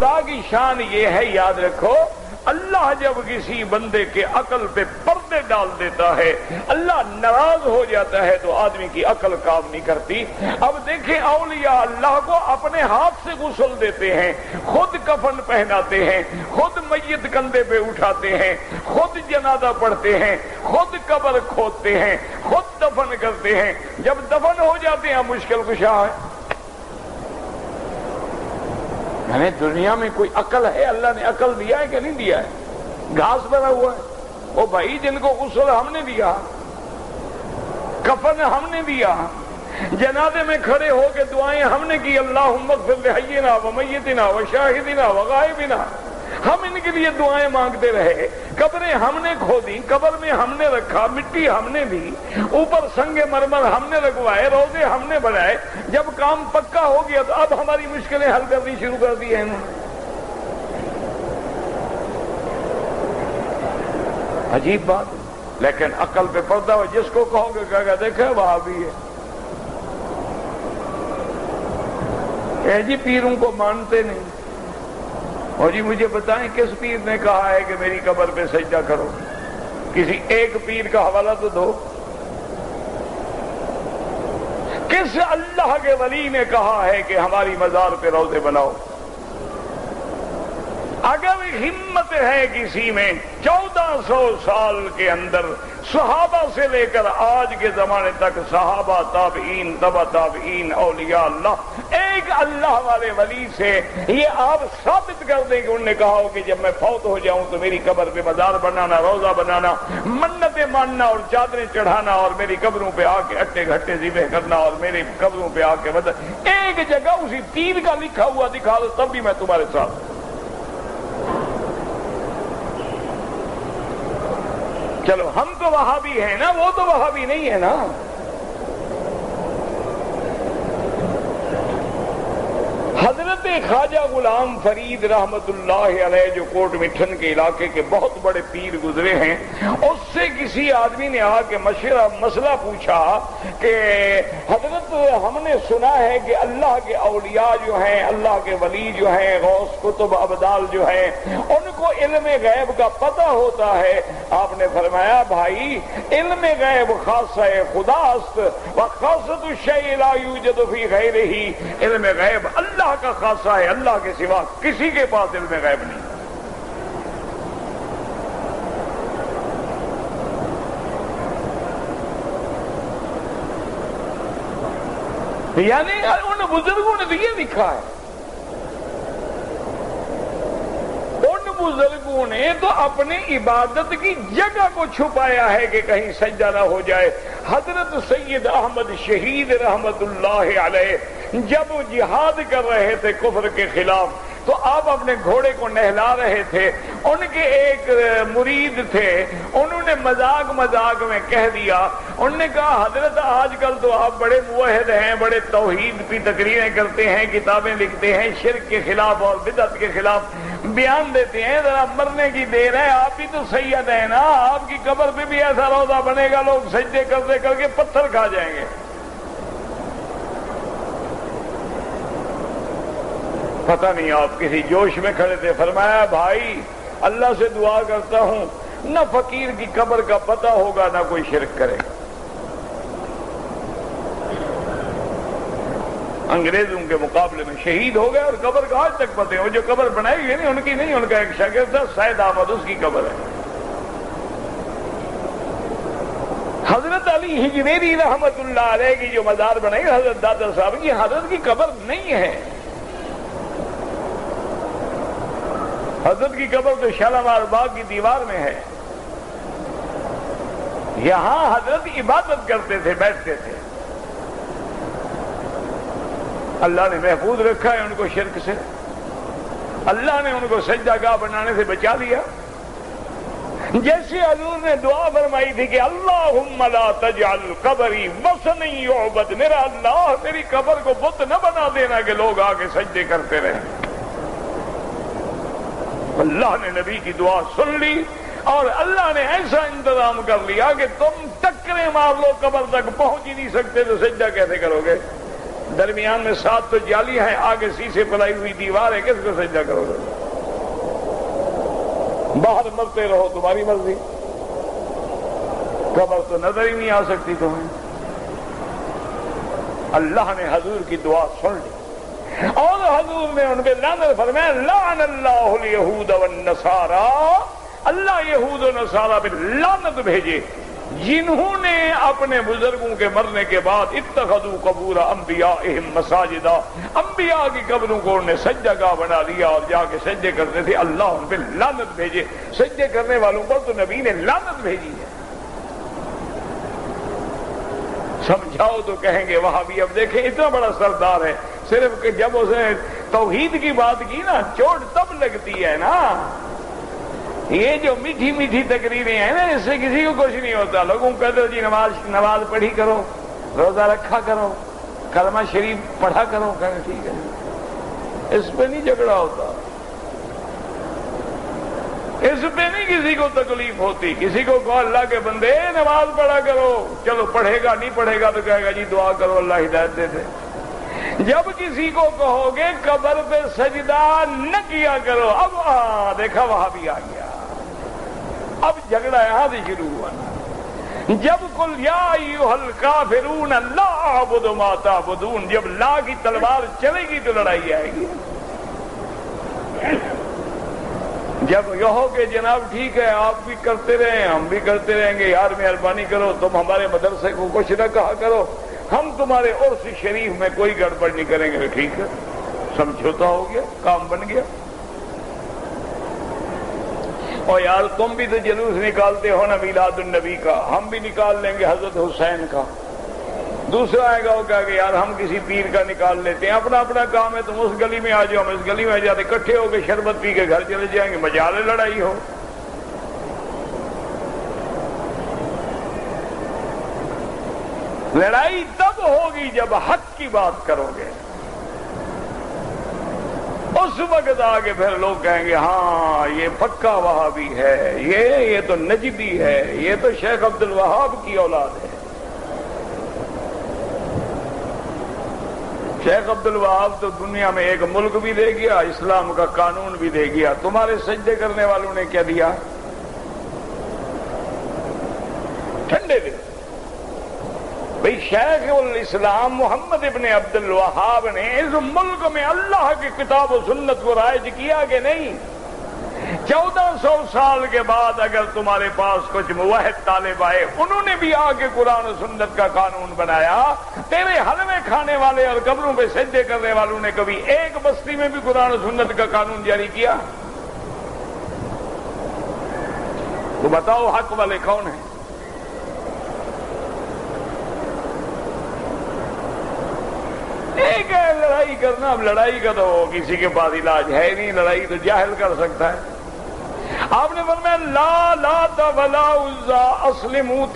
خدا کی شان یہ ہے، یاد رکھو، اللہ جب کسی بندے کے عقل پہ پردے ڈال دیتا ہے، اللہ ناراض ہو جاتا ہے تو آدمی کی عقل کام نہیں کرتی۔ اب دیکھیں اولیاء اللہ کو اپنے ہاتھ سے غسل دیتے ہیں، خود کفن پہناتے ہیں، خود میت کندھے پہ اٹھاتے ہیں، خود جنازہ پڑھتے ہیں، خود قبر کھودتے ہیں، خود دفن کرتے ہیں۔ جب دفن ہو جاتے ہیں مشکل کشا ہے۔ یعنی دنیا میں کوئی عقل ہے؟ اللہ نے عقل دیا ہے کہ نہیں دیا ہے؟ گھاس بنا ہوا ہے، وہ بھائی جن کو غسل ہم نے دیا، کفن ہم نے دیا، جنازے میں کھڑے ہو کے دعائیں ہم نے کی، اللہم اغفر لحینا ومیتنا وشاہدنا وغائبنا، ہم ان کے لیے دعائیں مانگتے رہے۔ قبریں ہم نے کھودی، قبر میں ہم نے رکھا، مٹی ہم نے دی، اوپر سنگ مرمر ہم نے لگوائے، روزے ہم نے بنائے۔ جب کام پکا ہو گیا تو اب ہماری مشکلیں حل کرنی شروع کر دی ہیں انہوں نے۔ عجیب بات، لیکن عقل پہ پردہ ہو، جس کو کہو گے کہے گا دیکھا وہاں بھی ہے، اے جی پیروں کو مانتے نہیں۔ اور جی مجھے بتائیں کس پیر نے کہا ہے کہ میری قبر پہ سجدہ کرو؟ کسی ایک پیر کا حوالہ تو دو۔ کس اللہ کے ولی نے کہا ہے کہ ہماری مزار پہ روضے بناؤ؟ اگر ہمت ہے کسی میں 1400 سال کے اندر صحابہ سے لے کر آج کے زمانے تک، صحابہ، تابعین، تبع تابعین، اولیاء اللہ، ایک اللہ والے ولی سے یہ آپ ثابت کر دیں کہ انہوں نے کہا ہو کہ جب میں فوت ہو جاؤں تو میری قبر پہ مزار بنانا، روزہ بنانا، منتیں ماننا اور چادریں چڑھانا، اور میری قبروں پہ آ کے اٹے گھٹے ذبح کرنا، اور میری قبروں پہ آ کے ایک جگہ اسی پیر کا لکھا ہوا دکھا دو تب بھی میں تمہارے ساتھ۔ چلو ہم تو وہابی ہیں نا، وہ تو وہابی نہیں ہے نا۔ حضرت خواجہ غلام فرید رحمت اللہ علیہ جو کوٹ مٹھن کے علاقے کے بہت بڑے پیر گزرے ہیں، اس سے کسی آدمی نے آ کے مسئلہ پوچھا کہ حضرت ہم نے سنا ہے کہ اللہ کے اولیاء جو ہیں، اللہ کے ولی جو ہیں، غوث قطب ابدال جو ہیں، ان کو علم غیب کا پتہ ہوتا ہے۔ آپ نے فرمایا بھائی علم غیب خاصہ خدا است و خاصۃ الشیء لا یوجد فی غیرہ، علم غیب اللہ کا خاصہ ہے، اللہ کے سوا کسی کے پاس علم غیب نہیں۔ یعنی ان بزرگوں نے تو یہ لکھا ہے، ان بزرگوں نے تو اپنی عبادت کی جگہ کو چھپایا ہے کہ کہیں سجدہ نہ ہو جائے۔ حضرت سید احمد شہید رحمت اللہ علیہ جب جہاد کر رہے تھے کفر کے خلاف تو آپ اپنے گھوڑے کو نہلا رہے تھے، ان کے ایک مرید تھے، انہوں نے مذاق میں کہہ دیا، انہوں نے کہا حضرت آج کل تو آپ بڑے موحد ہیں، بڑے توحید کی تقریریں کرتے ہیں، کتابیں لکھتے ہیں، شرک کے خلاف اور بدعت کے خلاف بیان دیتے ہیں، ذرا مرنے کی دیر ہے، آپ بھی تو سید ہیں نا، آپ کی قبر پہ بھی ایسا روضہ بنے گا لوگ سجدے کرتے کر کے پتھر کھا جائیں گے۔ پتہ نہیں آپ کسی جوش میں کھڑے تھے، فرمایا بھائی اللہ سے دعا کرتا ہوں نہ فقیر کی قبر کا پتہ ہوگا نہ کوئی شرک کرے گا۔ انگریزوں کے مقابلے میں شہید ہو گئے اور قبر کا آج تک پتہ ہے، جو قبر بنائی ہوئی نہیں ان کی نہیں، ان کا ایک شاگرد تھا سید احمد، اس کی قبر ہے۔ حضرت علی ہجویری رحمت اللہ علیہ کی جو مزار بنائی حضرت داتا صاحب کی، حضرت کی قبر نہیں ہے، حضرت کی قبر تو شالامار باغ کی دیوار میں ہے۔ یہاں حضرت عبادت کرتے تھے، بیٹھتے تھے، اللہ نے محفوظ رکھا ہے ان کو شرک سے، اللہ نے ان کو سجدہ گاہ بنانے سے بچا لیا۔ جیسے حضور نے دعا فرمائی تھی کہ اللہم لا تجعل قبری وثنا یعبد، میرا اللہ میری قبر کو بت نہ بنا دینا کہ لوگ آگے سجدے کرتے رہیں۔ اللہ نے نبی کی دعا سن لی اور اللہ نے ایسا انتظام کر لیا کہ تم ٹکریں مار لو قبر تک پہنچ ہی نہیں سکتے تو سجدہ کیسے کرو گے؟ درمیان میں 7 تو جالیاں ہیں، آگے شیشے پلائی ہوئی دیوار ہے، کس کو سجدہ کرو گے؟ باہر مرتے رہو تمہاری مرضی، قبر تو نظر ہی نہیں آ سکتی تمہیں۔ اللہ نے حضور کی دعا سن لی اور حضور نے ان پہ لعنت فرمایا، لعن اللہ الیہود والنصارى، اللہ یہود و نصارہ پہ لعنت بھیجے جنہوں نے اپنے بزرگوں کے مرنے کے بعد اتخذوا قبور انبیائہم مساجدا، انبیاء کی قبروں کو انہوں نے سجدہ گاہ بنا لیا اور جا کے سجدے کرتے تھے، اللہ ان پہ لعنت بھیجے۔ سجدے کرنے والوں پر تو نبی نے لعنت بھیجی ہے۔ سمجھاؤ تو کہیں گے وہابی، اب دیکھیں اتنا بڑا سردار ہے، صرف کہ جب اس نے توحید کی بات کی نا چوٹ تب لگتی ہے نا۔ یہ جو میٹھی میٹھی تقریریں ہیں نا، اس سے کسی کو کچھ نہیں ہوتا۔ لوگوں کو کہتے ہو جی نماز پڑھی کرو، روزہ رکھا کرو، کلمہ شریف پڑھا کرو، کہنا ٹھیک ہے، اس پہ نہیں جھگڑا ہوتا، اس پہ نہیں کسی کو تکلیف ہوتی۔ کسی کو کہو اللہ کے بندے نماز پڑھا کرو، چلو پڑھے گا، نہیں پڑھے گا تو کہے گا جی دعا کرو اللہ ہدایت دے دے۔ جب کسی کو کہو گے قبر پہ سجدہ نہ کیا کرو، اب دیکھا وہاں بھی آ گیا، اب جھگڑا یہاں سے شروع ہوا۔ جب قل یا ایھا الکافرون لا اعبد ما تعبدون، جب لا کی تلوار چلے گی تو لڑائی آئے گی۔ جب یہ ہو کہ جناب ٹھیک ہے آپ بھی کرتے رہیں ہم بھی کرتے رہیں گے، یار مہربانی کرو تم ہمارے مدرسے کو کچھ نہ کہا کرو، ہم تمہارے عرس شریف میں کوئی گڑبڑ نہیں کریں گے، ٹھیک ہے، سمجھوتا ہو گیا، کام بن گیا۔ اور یار تم بھی تو جلوس نکالتے ہو نا میلاد النبی کا، ہم بھی نکال لیں گے حضرت حسین کا۔ دوسرا آئے گا وہ کہا کہ یار ہم کسی پیر کا نکال لیتے ہیں، اپنا اپنا کام ہے، تم اس گلی میں آ جاؤ ہم اس گلی میں آ جاتے، اکٹھے ہو کے شربت پی کے گھر چلے جائیں گے، مجال لڑائی ہو۔ لڑائی تب ہوگی جب حق کی بات کرو گے، اس وقت آگے پھر لوگ کہیں گے ہاں یہ پکا وہابی ہے، یہ تو نجدی ہے، یہ تو شیخ عبد الوہاب کی اولاد ہے۔ شیخ عبد الوہاب تو دنیا میں ایک ملک بھی دے گیا، اسلام کا قانون بھی دے گیا، تمہارے سجدے کرنے والوں نے کیا دیا؟ ٹھنڈے دل۔ بھئی شیخ الاسلام محمد ابن عبد الوہاب نے اس ملک میں اللہ کی کتاب و سنت کو رائج کیا کہ نہیں؟ 1400 سال کے بعد اگر تمہارے پاس کچھ موحد طالب آئے، انہوں نے بھی آ کے قرآن و سنت کا قانون بنایا، تیرے حلوے کھانے والے اور قبروں پہ سجدے کرنے والوں نے کبھی ایک بستی میں بھی قرآن و سنت کا قانون جاری کیا؟ تو بتاؤ حق والے کون ہیں؟ ایک ہے لڑائی کرنا، اب لڑائی کا تو کسی کے پاس علاج ہے نہیں، لڑائی تو جاہل کر سکتا ہے۔ آپ نے فرمایا لا لا ولا عزا اسلموا